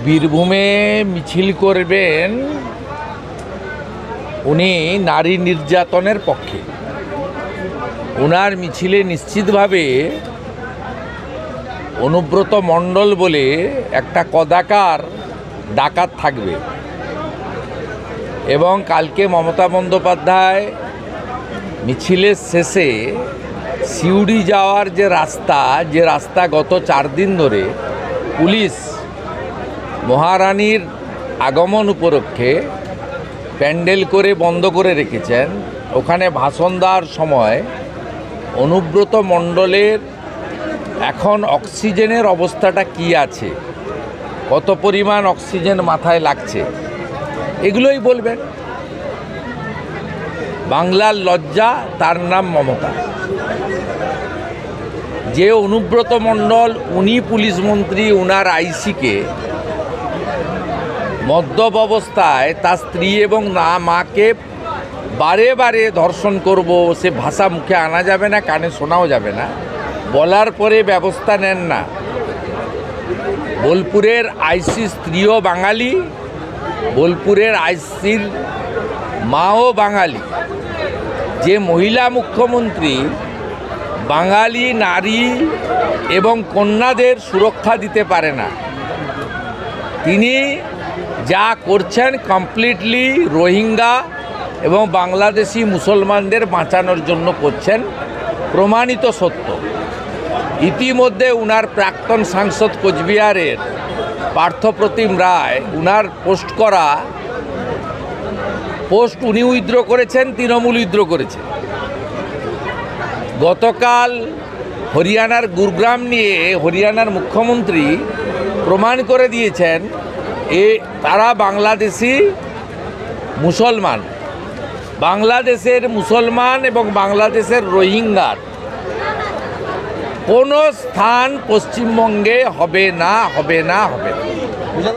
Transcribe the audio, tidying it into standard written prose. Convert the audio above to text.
বীরভূমে মিছিল করবেন উনি নারী নির্যাতনের পক্ষে। ওনার মিছিলে নিশ্চিতভাবে অনুব্রত মণ্ডল বলে একটা কদাকার ডাকাত থাকবে এবং কালকে মমতা বন্দ্যোপাধ্যায় মিছিলের শেষে সিউড়ি যাওয়ার যে রাস্তা গত 4 দিন ধরে পুলিশ মহারানীর আগমন উপলক্ষে প্যান্ডেল করে বন্ধ করে রেখেছেন। ওখানে ভাষণ দেওয়ার সময় অনুব্রত মণ্ডলের এখন অক্সিজেনের অবস্থাটা কি আছে, কত পরিমাণ অক্সিজেন মাথায় লাগছে, এগুলোই বলবেন। বাংলার লজ্জা, তার নাম মমতা। যে অনুব্রত মণ্ডল উনি পুলিশ মন্ত্রী, উনার আইসিকে মদ্যপ অবস্থায় তার স্ত্রী এবং মাকে বারে বারে ধর্ষণ করব, সে ভাষা মুখে আনা যাবে না, কানে শোনাও যাবে না, বলার পরে ব্যবস্থা নেন না। বোলপুরের আইসি স্ত্রীও বাঙালি, বোলপুরের আইসির মাও বাঙালি। যে মহিলা মুখ্যমন্ত্রী বাঙালি নারী এবং কন্যাদের সুরক্ষা দিতে পারে না, তিনি যা করছেন কমপ্লিটলি রোহিঙ্গা এবং বাংলাদেশি মুসলমানদের বাঁচানোর জন্য করছেন, প্রমাণিত সত্য। ইতিমধ্যে উনার প্রাক্তন সাংসদ কোচবিহারের পার্থপ্রতিম রায় উনার পোস্ট উনি উইথড্র করেছেন, তৃণমূল উইথড্র করেছে। গতকাল হরিয়ানার গুরগ্রাম নিয়ে হরিয়ানার মুখ্যমন্ত্রী প্রমাণ করে দিয়েছেন তারা বাংলাদেশি মুসলমান। বাংলাদেশের মুসলমান এবং বাংলাদেশের রোহিঙ্গার কোনো স্থান পশ্চিমবঙ্গে হবে না।